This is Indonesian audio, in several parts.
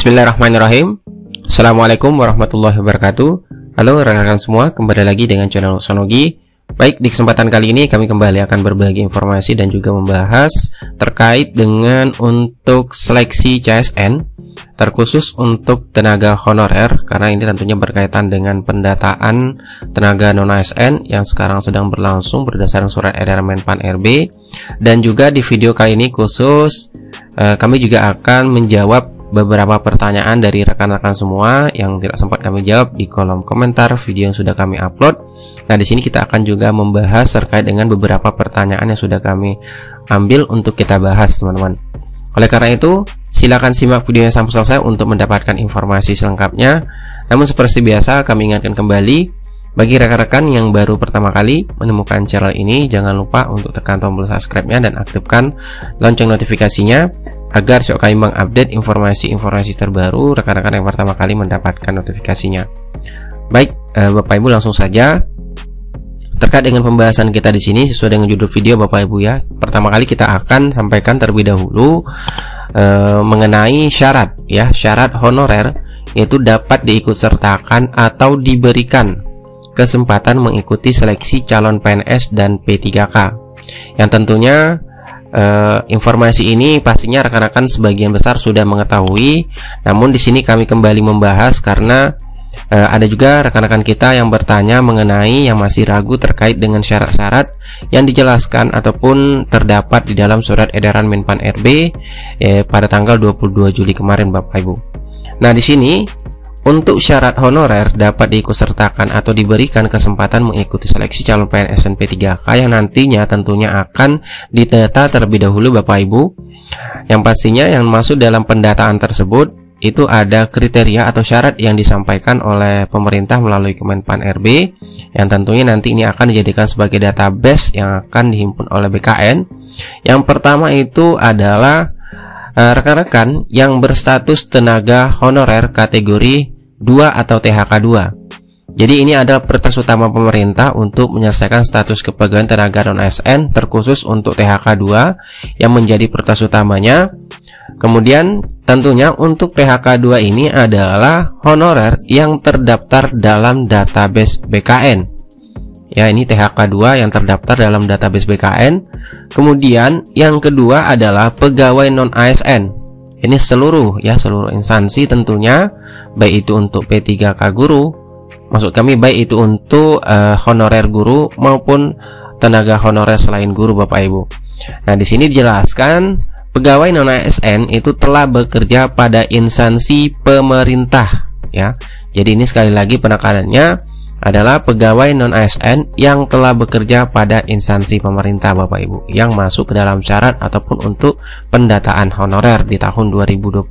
Bismillahirrahmanirrahim. Assalamualaikum warahmatullahi wabarakatuh. Halo rekan-rekan semua, kembali lagi dengan channel Sonogi. Baik, di kesempatan kali ini kami kembali akan berbagi informasi dan juga membahas terkait dengan untuk seleksi CSN, terkhusus untuk tenaga honorer, karena ini tentunya berkaitan dengan pendataan tenaga non-ASN yang sekarang sedang berlangsung berdasarkan surat edaran Menpan RB. Dan juga di video kali ini khusus kami juga akan menjawab beberapa pertanyaan dari rekan-rekan semua yang tidak sempat kami jawab di kolom komentar video yang sudah kami upload. Nah, di sini kita akan juga membahas terkait dengan beberapa pertanyaan yang sudah kami ambil untuk kita bahas, teman-teman. Oleh karena itu, silakan simak videonya sampai selesai untuk mendapatkan informasi selengkapnya. Namun seperti biasa, kami ingatkan kembali, bagi rekan-rekan yang baru pertama kali menemukan channel ini, jangan lupa untuk tekan tombol subscribe-nya dan aktifkan lonceng notifikasinya agar kami mengupdate informasi-informasi terbaru rekan-rekan yang pertama kali mendapatkan notifikasinya. Baik, Bapak Ibu, langsung saja terkait dengan pembahasan kita di sini sesuai dengan judul video Bapak Ibu ya. Pertama kali kita akan sampaikan terlebih dahulu mengenai syarat ya, syarat honorer, yaitu dapat diikutsertakan atau diberikan kesempatan mengikuti seleksi calon PNS dan P3K. Yang tentunya informasi ini pastinya rekan-rekan sebagian besar sudah mengetahui. Namun di sini kami kembali membahas karena ada juga rekan-rekan kita yang bertanya mengenai yang masih ragu terkait dengan syarat-syarat yang dijelaskan ataupun terdapat di dalam surat edaran Menpan RB pada tanggal 22 Juli kemarin, Bapak Ibu. Nah, di sini untuk syarat honorer dapat diikutsertakan atau diberikan kesempatan mengikuti seleksi calon PNS dan P3K yang nantinya tentunya akan didata terlebih dahulu, Bapak Ibu. Yang pastinya yang masuk dalam pendataan tersebut itu ada kriteria atau syarat yang disampaikan oleh pemerintah melalui Kemenpan RB, yang tentunya nanti ini akan dijadikan sebagai database yang akan dihimpun oleh BKN. Yang pertama itu adalah rekan-rekan yang berstatus tenaga honorer kategori 2 atau THK 2. Jadi ini adalah prioritas utama pemerintah untuk menyelesaikan status kepegawaian tenaga non-ASN terkhusus untuk THK 2 yang menjadi prioritas utamanya. Kemudian tentunya untuk THK 2 ini adalah honorer yang terdaftar dalam database BKN. Ya, ini THK 2 yang terdaftar dalam database BKN. Kemudian yang kedua adalah pegawai non-ASN. Ini seluruh instansi tentunya, baik itu untuk P3K guru, maksud kami baik itu untuk honorer guru maupun tenaga honorer selain guru, Bapak Ibu. Nah, di sini dijelaskan pegawai non-ASN itu telah bekerja pada instansi pemerintah ya. Jadi ini sekali lagi penekanannya adalah pegawai non-ASN yang telah bekerja pada instansi pemerintah, Bapak Ibu, yang masuk ke dalam syarat ataupun untuk pendataan honorer di tahun 2022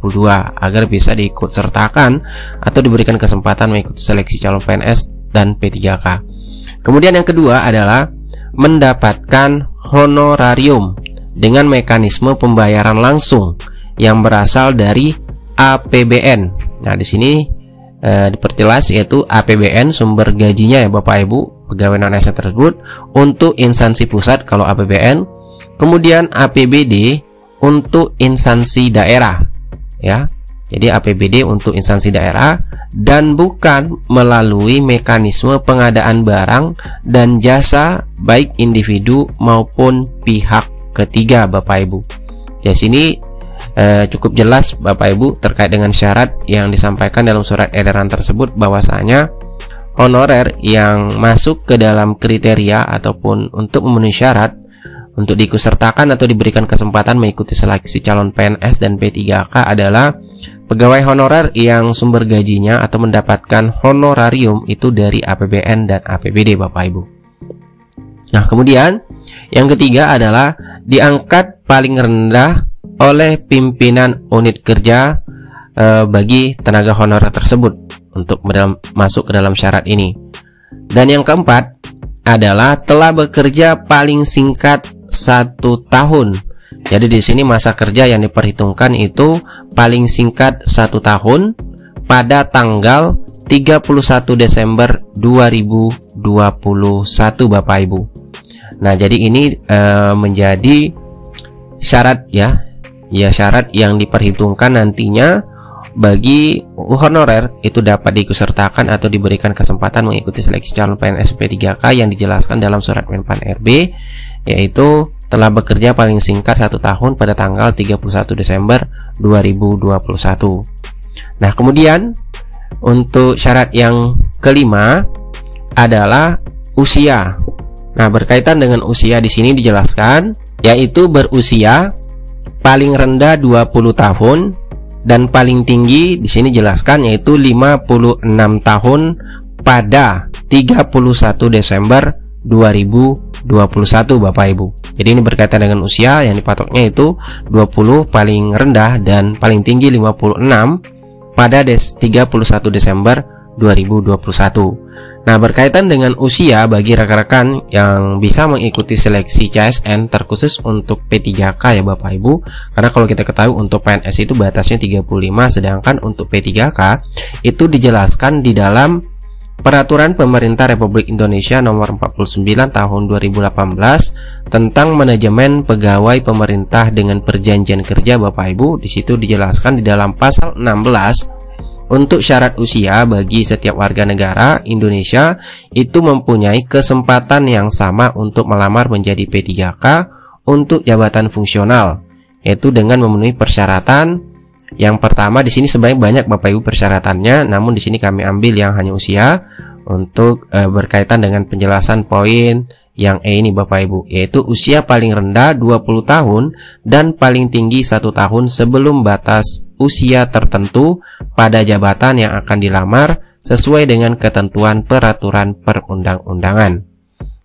agar bisa diikutsertakan atau diberikan kesempatan mengikuti seleksi calon PNS dan P3K. Kemudian yang kedua adalah mendapatkan honorarium dengan mekanisme pembayaran langsung yang berasal dari APBN. Nah, di sini diperjelas yaitu APBN sumber gajinya ya, Bapak Ibu, pegawai non-ASN tersebut untuk instansi pusat kalau APBN, kemudian APBD untuk instansi daerah ya. Jadi APBD untuk instansi daerah dan bukan melalui mekanisme pengadaan barang dan jasa baik individu maupun pihak ketiga, Bapak Ibu. Ya, sini cukup jelas Bapak Ibu terkait dengan syarat yang disampaikan dalam surat edaran tersebut, bahwasanya honorer yang masuk ke dalam kriteria ataupun untuk memenuhi syarat untuk diikutsertakan atau diberikan kesempatan mengikuti seleksi calon PNS dan P3K adalah pegawai honorer yang sumber gajinya atau mendapatkan honorarium itu dari APBN dan APBD, Bapak Ibu. Nah, kemudian yang ketiga adalah diangkat paling rendah oleh pimpinan unit kerja bagi tenaga honorer tersebut untuk masuk ke dalam syarat ini. Dan yang keempat adalah telah bekerja paling singkat 1 tahun. Jadi di sini masa kerja yang diperhitungkan itu paling singkat 1 tahun pada tanggal 31 Desember 2021, Bapak Ibu. Nah, jadi ini menjadi syarat ya, syarat yang diperhitungkan nantinya bagi honorer itu dapat diikutsertakan atau diberikan kesempatan mengikuti seleksi calon PNS P3K yang dijelaskan dalam surat Menpan RB, yaitu telah bekerja paling singkat 1 tahun pada tanggal 31 Desember 2021. Nah, kemudian untuk syarat yang kelima adalah usia. Nah, berkaitan dengan usia di sini dijelaskan yaitu berusia paling rendah 20 tahun dan paling tinggi di sini jelaskan yaitu 56 tahun pada 31 Desember 2021 Bapak Ibu. Jadi ini berkaitan dengan usia yang dipatoknya itu 20 paling rendah dan paling tinggi 56 pada 31 Desember 2021. Nah, berkaitan dengan usia bagi rekan-rekan yang bisa mengikuti seleksi CSN terkhusus untuk P3K ya Bapak Ibu. Karena kalau kita ketahui untuk PNS itu batasnya 35, sedangkan untuk P3K itu dijelaskan di dalam Peraturan Pemerintah Republik Indonesia Nomor 49 Tahun 2018 tentang manajemen pegawai pemerintah dengan perjanjian kerja Bapak Ibu. Di situ dijelaskan di dalam pasal 16 untuk syarat usia bagi setiap warga negara Indonesia itu mempunyai kesempatan yang sama untuk melamar menjadi P3K untuk jabatan fungsional, yaitu dengan memenuhi persyaratan. Yang pertama di sini sebenarnya banyak Bapak Ibu persyaratannya, namun di sini kami ambil yang hanya usia untuk berkaitan dengan penjelasan poin yang ini Bapak Ibu, yaitu usia paling rendah 20 tahun dan paling tinggi 1 tahun sebelum batas usia tertentu pada jabatan yang akan dilamar sesuai dengan ketentuan peraturan perundang-undangan.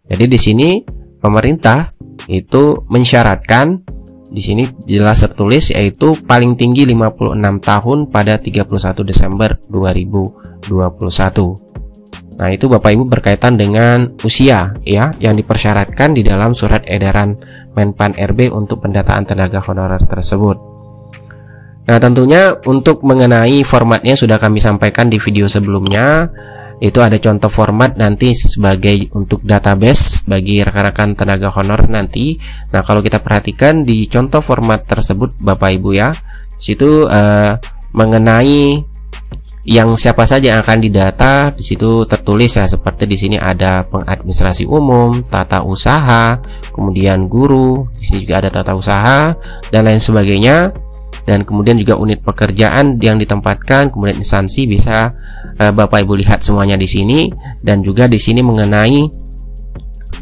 Jadi di sini pemerintah itu mensyaratkan, di sini jelas tertulis yaitu paling tinggi 56 tahun pada 31 Desember 2021. Nah, itu Bapak Ibu berkaitan dengan usia ya yang dipersyaratkan di dalam surat edaran Menpan RB untuk pendataan tenaga honorer tersebut. Nah, tentunya untuk mengenai formatnya sudah kami sampaikan di video sebelumnya. Itu ada contoh format nanti sebagai untuk database bagi rekan-rekan tenaga honor nanti. Nah, kalau kita perhatikan di contoh format tersebut Bapak Ibu ya, situ mengenai yang siapa saja yang akan didata, di situ tertulis ya seperti di sini ada pengadministrasi umum, tata usaha, kemudian guru, di sini juga ada tata usaha dan lain sebagainya. Dan kemudian juga unit pekerjaan yang ditempatkan, kemudian instansi bisa Bapak Ibu lihat semuanya di sini. Dan juga di sini mengenai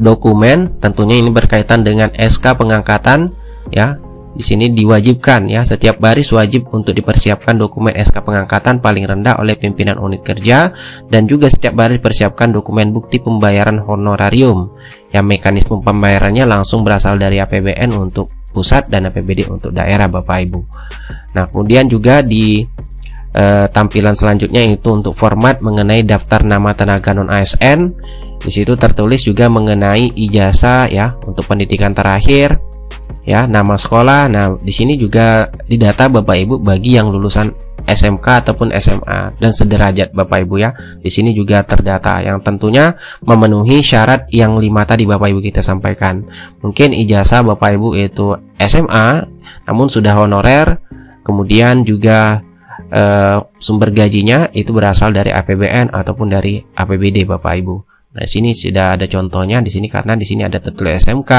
dokumen, tentunya ini berkaitan dengan SK pengangkatan ya. Di sini diwajibkan ya, setiap baris wajib untuk dipersiapkan dokumen SK pengangkatan paling rendah oleh pimpinan unit kerja, dan juga setiap baris persiapkan dokumen bukti pembayaran honorarium yang mekanisme pembayarannya langsung berasal dari APBN untuk pusat dan APBD untuk daerah Bapak Ibu. Nah, kemudian juga di tampilan selanjutnya itu untuk format mengenai daftar nama tenaga non ASN. Di situ tertulis juga mengenai ijazah ya untuk pendidikan terakhir ya, nama sekolah. Nah, di sini juga didata Bapak Ibu bagi yang lulusan SMK ataupun SMA dan sederajat Bapak Ibu ya. Di sini juga terdata yang tentunya memenuhi syarat yang 5 tadi Bapak Ibu kita sampaikan. Mungkin ijazah Bapak Ibu itu SMA namun sudah honorer, kemudian juga sumber gajinya itu berasal dari APBN ataupun dari APBD Bapak Ibu. Nah, di sini sudah ada contohnya di sini karena di sini ada tertulis SMK.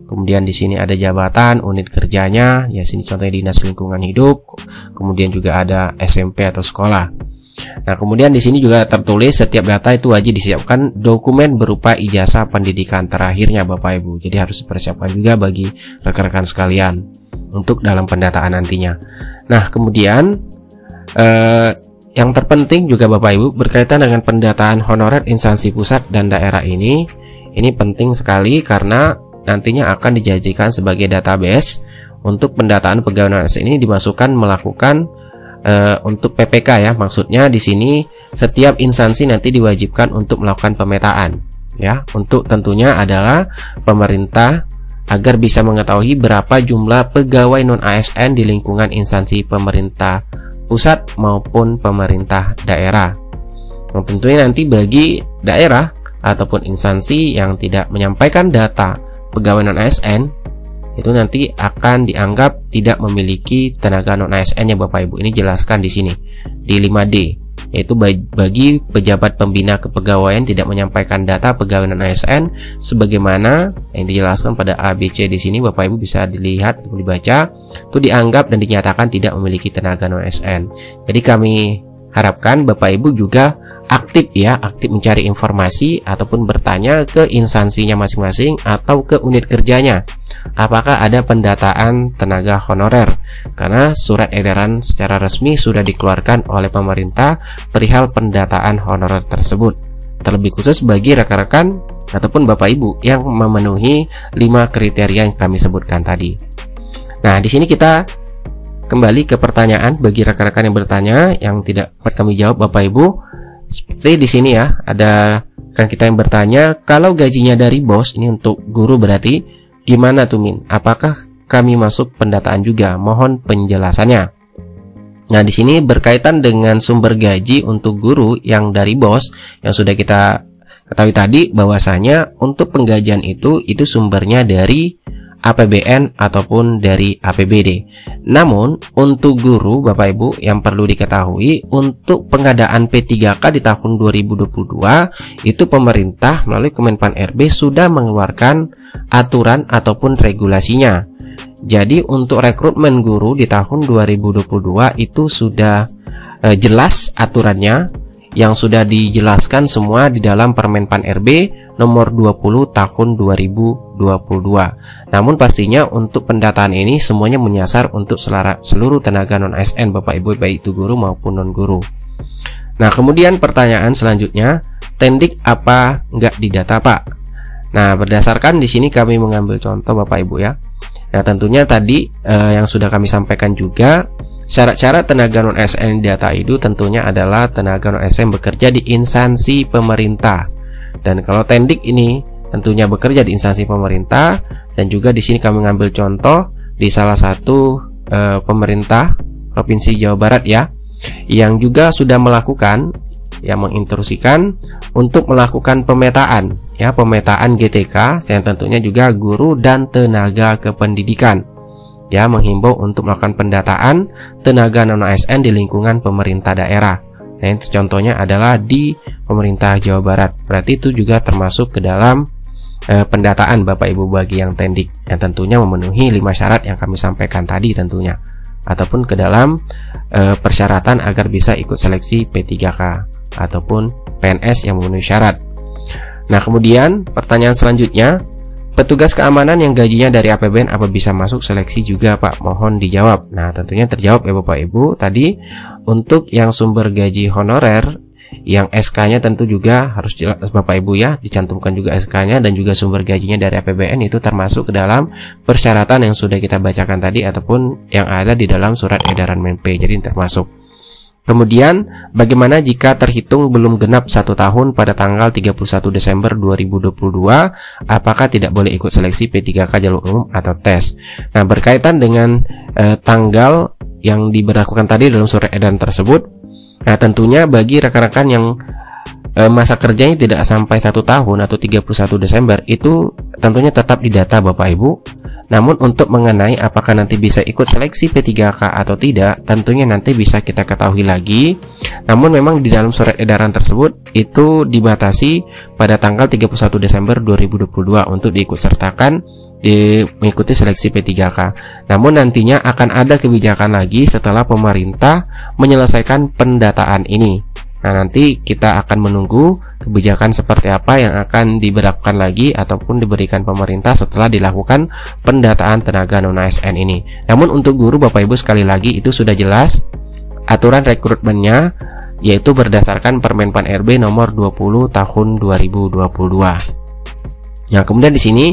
Kemudian di sini ada jabatan, unit kerjanya, ya sini contohnya Dinas Lingkungan Hidup. Kemudian juga ada SMP atau sekolah. Nah, kemudian di sini juga tertulis setiap data itu wajib disiapkan dokumen berupa ijazah pendidikan terakhirnya Bapak Ibu. Jadi harus dipersiapkan juga bagi rekan-rekan sekalian untuk dalam pendataan nantinya. Nah, kemudian yang terpenting juga Bapak Ibu berkaitan dengan pendataan honorer instansi pusat dan daerah ini penting sekali karena nantinya akan dijadikan sebagai database untuk pendataan pegawai non ASN ini dimasukkan melakukan untuk PPK ya. Maksudnya di sini setiap instansi nanti diwajibkan untuk melakukan pemetaan ya, untuk tentunya adalah pemerintah agar bisa mengetahui berapa jumlah pegawai non ASN di lingkungan instansi pemerintah pusat maupun pemerintah daerah. Nah, tentunya nanti bagi daerah ataupun instansi yang tidak menyampaikan data pegawai non ASN itu nanti akan dianggap tidak memiliki tenaga non ASN ya Bapak Ibu. Ini jelaskan di sini di 5D, yaitu bagi pejabat pembina kepegawaian tidak menyampaikan data pegawai non ASN sebagaimana yang dijelaskan pada ABC di sini. Bapak Ibu bisa dilihat, dibaca, itu dianggap dan dinyatakan tidak memiliki tenaga non ASN. Jadi kami harapkan Bapak Ibu juga aktif ya, aktif mencari informasi ataupun bertanya ke instansinya masing-masing atau ke unit kerjanya apakah ada pendataan tenaga honorer, karena surat edaran secara resmi sudah dikeluarkan oleh pemerintah perihal pendataan honorer tersebut, terlebih khusus bagi rekan-rekan ataupun Bapak Ibu yang memenuhi 5 kriteria yang kami sebutkan tadi. Nah, di sini kita kembali ke pertanyaan bagi rekan-rekan yang bertanya yang tidak dapat kami jawab Bapak Ibu. Seperti di sini ya, ada rekan kita yang bertanya, kalau gajinya dari bos, ini untuk guru berarti, gimana tuh Min? Apakah kami masuk pendataan juga? Mohon penjelasannya. Nah, di sini berkaitan dengan sumber gaji untuk guru yang dari bos yang sudah kita ketahui tadi, bahwasanya untuk penggajian itu sumbernya dari APBN ataupun dari APBD. Namun untuk guru Bapak Ibu yang perlu diketahui, untuk pengadaan P3K di tahun 2022 itu pemerintah melalui Kemenpan RB sudah mengeluarkan aturan ataupun regulasinya. Jadi untuk rekrutmen guru di tahun 2022 itu sudah jelas aturannya, yang sudah dijelaskan semua di dalam Permenpan RB nomor 20 tahun 2022. Namun pastinya untuk pendataan ini semuanya menyasar untuk seluruh tenaga non ASN Bapak Ibu, baik itu guru maupun non guru. Nah, kemudian pertanyaan selanjutnya, tendik apa nggak didata Pak? Nah, berdasarkan di sini kami mengambil contoh Bapak Ibu ya. Nah, tentunya tadi yang sudah kami sampaikan juga, syarat-syarat tenaga non ASN data itu tentunya adalah tenaga non ASN bekerja di instansi pemerintah. Dan kalau tendik ini tentunya bekerja di instansi pemerintah, dan juga di sini kami mengambil contoh di salah satu pemerintah Provinsi Jawa Barat ya, yang juga sudah melakukan menginstruksikan untuk melakukan pemetaan ya, pemetaan GTK yang tentunya juga guru dan tenaga kependidikan. Ya, menghimbau untuk melakukan pendataan tenaga non ASN di lingkungan pemerintah daerah. Nah, itu contohnya adalah di pemerintah Jawa Barat. Berarti itu juga termasuk ke dalam pendataan Bapak Ibu bagi yang tendik, yang tentunya memenuhi 5 syarat yang kami sampaikan tadi tentunya, ataupun ke dalam persyaratan agar bisa ikut seleksi P3K ataupun PNS yang memenuhi syarat. Nah, kemudian pertanyaan selanjutnya, petugas keamanan yang gajinya dari APBN apa bisa masuk seleksi juga Pak? Mohon dijawab. Nah, tentunya terjawab ya Bapak Ibu. Tadi untuk yang sumber gaji honorer, yang SK-nya tentu juga harus jelas Bapak Ibu ya, dicantumkan juga SK-nya, dan juga sumber gajinya dari APBN itu termasuk ke dalam persyaratan yang sudah kita bacakan tadi ataupun yang ada di dalam surat edaran Menp. Jadi termasuk. Kemudian bagaimana jika terhitung belum genap 1 tahun pada tanggal 31 Desember 2022, apakah tidak boleh ikut seleksi P3K jalur umum atau tes? Nah, berkaitan dengan tanggal yang diberlakukan tadi dalam surat edaran tersebut, nah tentunya bagi rekan-rekan yang masa kerjanya tidak sampai 1 tahun atau 31 Desember itu tentunya tetap didata Bapak Ibu. Namun untuk mengenai apakah nanti bisa ikut seleksi P3K atau tidak, tentunya nanti bisa kita ketahui lagi. Namun memang di dalam surat edaran tersebut itu dibatasi pada tanggal 31 Desember 2022 untuk diikutsertakan mengikuti seleksi P3K. Namun nantinya akan ada kebijakan lagi setelah pemerintah menyelesaikan pendataan ini. Nah, nanti kita akan menunggu kebijakan seperti apa yang akan diberlakukan lagi ataupun diberikan pemerintah setelah dilakukan pendataan tenaga non ASN ini. Namun untuk guru Bapak Ibu sekali lagi itu sudah jelas aturan rekrutmennya, yaitu berdasarkan Permenpan RB nomor 20 tahun 2022. Nah, kemudian di sini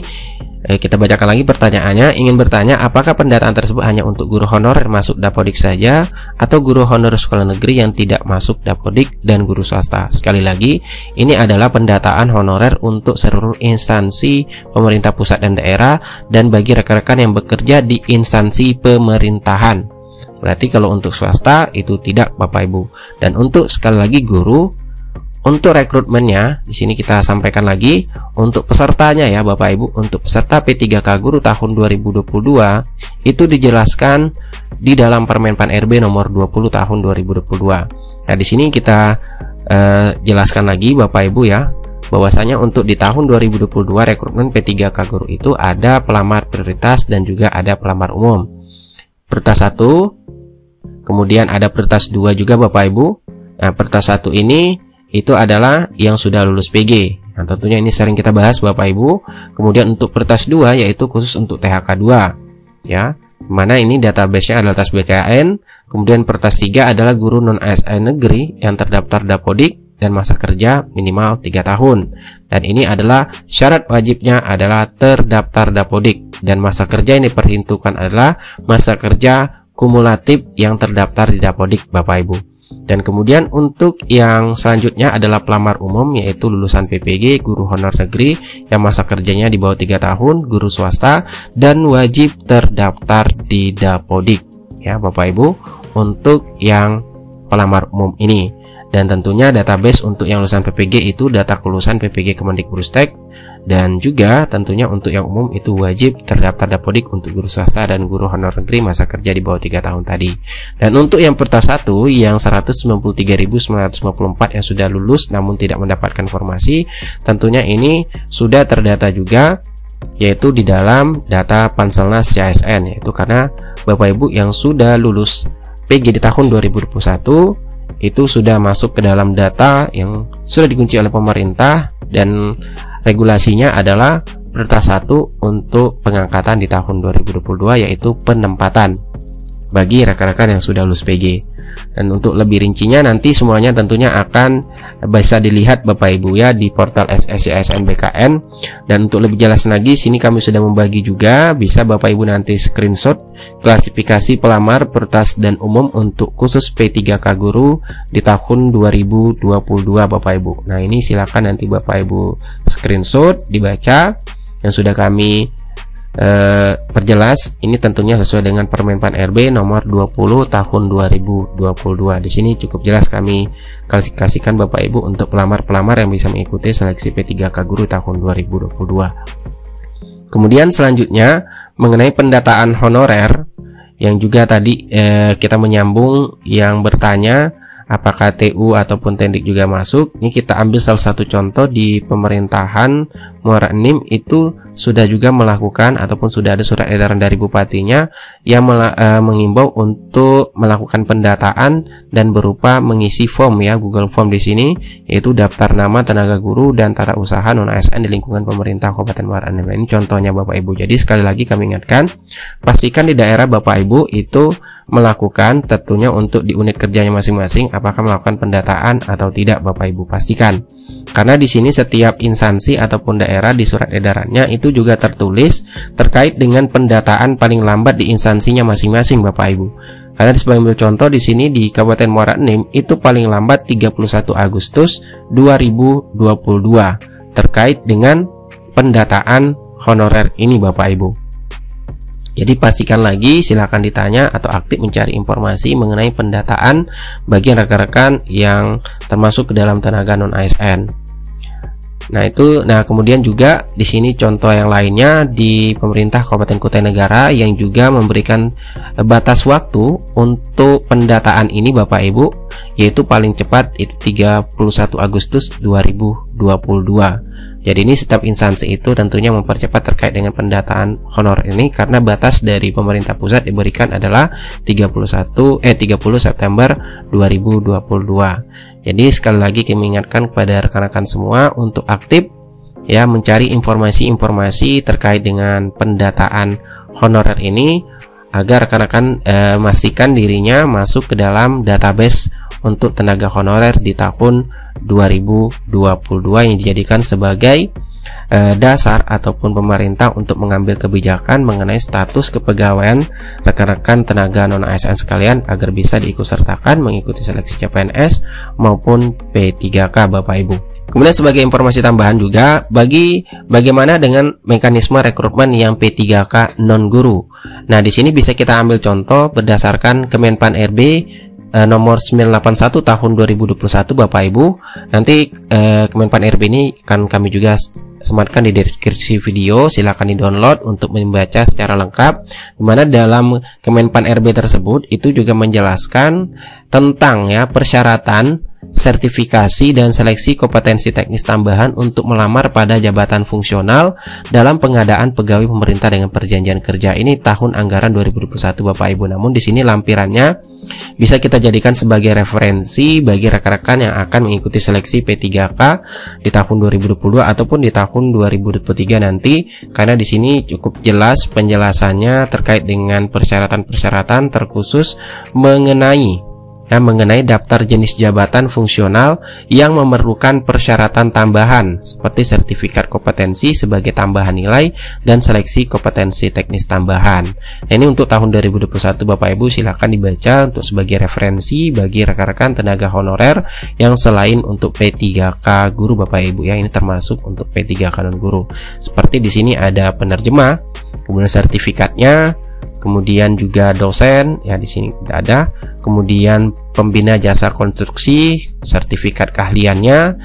kita bacakan lagi pertanyaannya. Ingin bertanya, apakah pendataan tersebut hanya untuk guru honorer masuk Dapodik saja atau guru honorer sekolah negeri yang tidak masuk Dapodik dan guru swasta? Sekali lagi, ini adalah pendataan honorer untuk seluruh instansi pemerintah pusat dan daerah, dan bagi rekan-rekan yang bekerja di instansi pemerintahan. Berarti kalau untuk swasta itu tidak Bapak Ibu. Dan untuk sekali lagi guru, untuk rekrutmennya di sini kita sampaikan lagi untuk pesertanya ya Bapak Ibu. Untuk peserta P3K Guru tahun 2022 itu dijelaskan di dalam Permenpan RB nomor 20 tahun 2022. Nah, di sini kita jelaskan lagi Bapak Ibu ya, bahwasanya untuk di tahun 2022 rekrutmen P3K Guru itu ada pelamar prioritas dan juga ada pelamar umum. Prioritas 1, kemudian ada prioritas 2 juga Bapak Ibu. Nah, prioritas 1 ini itu adalah yang sudah lulus PG. Nah, tentunya ini sering kita bahas Bapak Ibu. Kemudian untuk prioritas 2 yaitu khusus untuk THK 2 ya. Mana ini database-nya adalah tes BKN. Kemudian prioritas 3 adalah guru non ASN negeri yang terdaftar Dapodik dan masa kerja minimal 3 tahun. Dan ini adalah syarat wajibnya adalah terdaftar Dapodik dan masa kerja yang diperhitungkan adalah masa kerja kumulatif yang terdaftar di Dapodik Bapak Ibu. Dan kemudian untuk yang selanjutnya adalah pelamar umum yaitu lulusan PPG, guru honor negeri yang masa kerjanya di bawah 3 tahun, guru swasta dan wajib terdaftar di Dapodik ya Bapak Ibu untuk yang pelamar umum ini. Dan tentunya database untuk yang lulusan PPG itu data kelulusan PPG Kemendikbudristek, dan juga tentunya untuk yang umum itu wajib terdaftar Dapodik untuk guru swasta dan guru honor negeri masa kerja di bawah 3 tahun tadi. Dan untuk yang prioritas 1 yang 193.954 yang sudah lulus namun tidak mendapatkan informasi, tentunya ini sudah terdata juga yaitu di dalam data Panselnas CASN, yaitu karena Bapak Ibu yang sudah lulus PG di tahun 2021 itu sudah masuk ke dalam data yang sudah dikunci oleh pemerintah, dan regulasinya adalah prioritas 1 untuk pengangkatan di tahun 2022 yaitu penempatan bagi rekan-rekan yang sudah lulus PG. Dan untuk lebih rincinya nanti semuanya tentunya akan bisa dilihat Bapak Ibu ya di portal SSCASN BKN. Dan untuk lebih jelas lagi sini kami sudah membagi juga, bisa Bapak Ibu nanti screenshot klasifikasi pelamar prioritas dan umum untuk khusus P3K Guru di tahun 2022 Bapak Ibu. Nah, ini silakan nanti Bapak Ibu screenshot, dibaca yang sudah kami perjelas. Ini tentunya sesuai dengan Permenpan RB nomor 20 tahun 2022. Di sini cukup jelas kami klasifikasikan Bapak Ibu untuk pelamar-pelamar yang bisa mengikuti seleksi P3K Guru tahun 2022. Kemudian selanjutnya mengenai pendataan honorer yang juga tadi kita menyambung yang bertanya apakah TU ataupun Tendik juga masuk. Ini kita ambil salah satu contoh di pemerintahan Muara Enim itu sudah juga melakukan ataupun sudah ada surat edaran dari bupatinya yang mengimbau untuk melakukan pendataan dan berupa mengisi form ya, Google Form di sini, yaitu daftar nama tenaga guru dan tata usaha non ASN di lingkungan pemerintah Kabupaten Muara Enim. Ini contohnya Bapak Ibu. Jadi sekali lagi kami ingatkan, pastikan di daerah Bapak Ibu itu melakukan tentunya untuk di unit kerjanya masing-masing apakah melakukan pendataan atau tidak Bapak Ibu, pastikan. Karena di sini setiap instansi ataupun daerah di surat edarannya itu juga tertulis terkait dengan pendataan paling lambat di instansinya masing-masing Bapak Ibu. Karena sebagai contoh di sini di Kabupaten Muara Enim itu paling lambat 31 Agustus 2022 terkait dengan pendataan honorer ini Bapak Ibu. Jadi pastikan lagi, silakan ditanya atau aktif mencari informasi mengenai pendataan bagi rekan-rekan yang termasuk ke dalam tenaga non ASN. Nah kemudian juga di sini contoh yang lainnya di pemerintah Kabupaten Kutai Negara yang juga memberikan batas waktu untuk pendataan ini Bapak Ibu, yaitu paling cepat itu 31 Agustus 2022. Jadi ini setiap instansi itu tentunya mempercepat terkait dengan pendataan honor ini karena batas dari pemerintah pusat diberikan adalah 30 September 2022. Jadi sekali lagi kami ingatkan kepada rekan-rekan semua untuk aktif ya mencari informasi-informasi terkait dengan pendataan honorer ini agar rekan-rekan memastikan dirinya masuk ke dalam database untuk tenaga honorer di tahun 2022 yang dijadikan sebagai dasar ataupun pemerintah untuk mengambil kebijakan mengenai status kepegawaian rekan-rekan tenaga non ASN sekalian agar bisa diikutsertakan mengikuti seleksi CPNS maupun P3K Bapak Ibu. Kemudian sebagai informasi tambahan juga bagaimana dengan mekanisme rekrutmen yang P3K non guru. Nah, di sini bisa kita ambil contoh berdasarkan Kemenpan RB nomor 981 tahun 2021 Bapak Ibu. Nanti Kemenpan RB ini akan kami juga sematkan di deskripsi video, silakan di-download untuk membaca secara lengkap, dimana dalam Kemenpan RB tersebut itu juga menjelaskan tentang ya persyaratan, sertifikasi dan seleksi kompetensi teknis tambahan untuk melamar pada jabatan fungsional dalam pengadaan pegawai pemerintah dengan perjanjian kerja. Ini tahun anggaran 2021 Bapak Ibu. Namun di sini lampirannya bisa kita jadikan sebagai referensi bagi rekan-rekan yang akan mengikuti seleksi P3K di tahun 2022 ataupun di tahun 2023 nanti, karena di sini cukup jelas penjelasannya terkait dengan persyaratan-persyaratan terkhusus mengenai daftar jenis jabatan fungsional yang memerlukan persyaratan tambahan seperti sertifikat kompetensi sebagai tambahan nilai dan seleksi kompetensi teknis tambahan. Nah, ini untuk tahun 2021 Bapak Ibu, silakan dibaca untuk sebagai referensi bagi rekan-rekan tenaga honorer yang selain untuk P3K guru Bapak Ibu ya. Ini termasuk untuk P3K non guru. Seperti di sini ada penerjemah, kemudian sertifikatnya, kemudian juga dosen ya, di sini tidak ada, kemudian pembina jasa konstruksi, sertifikat keahliannya,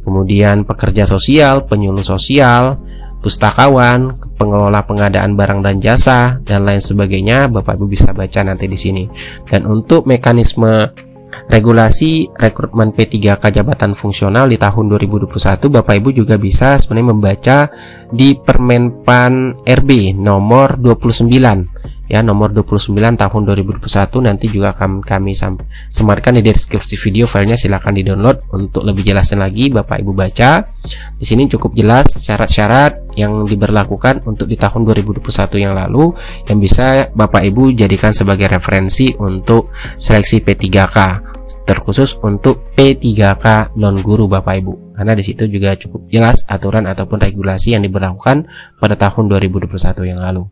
kemudian pekerja sosial, penyuluh sosial, pustakawan, pengelola pengadaan barang dan jasa dan lain sebagainya. Bapak Ibu bisa baca nanti di sini. Dan untuk mekanisme regulasi rekrutmen P3K jabatan fungsional di tahun 2021, Bapak Ibu juga bisa sebenarnya membaca di Permenpan RB nomor 29 ya, nomor 29 tahun 2021. Nanti juga kami sematkan di deskripsi video, filenya silahkan di-download untuk lebih jelasnya lagi Bapak Ibu baca. Di sini cukup jelas syarat-syarat yang diberlakukan untuk di tahun 2021 yang lalu yang bisa Bapak Ibu jadikan sebagai referensi untuk seleksi P3K, terkhusus untuk P3K non guru Bapak Ibu, karena di situ juga cukup jelas aturan ataupun regulasi yang diberlakukan pada tahun 2021 yang lalu.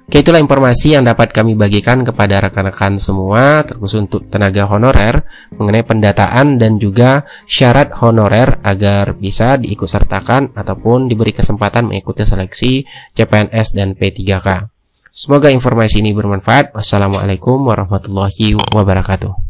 Oke, itulah informasi yang dapat kami bagikan kepada rekan-rekan semua, terkhusus untuk tenaga honorer mengenai pendataan dan juga syarat honorer agar bisa diikutsertakan ataupun diberi kesempatan mengikuti seleksi CPNS dan P3K. Semoga informasi ini bermanfaat. Wassalamualaikum warahmatullahi wabarakatuh.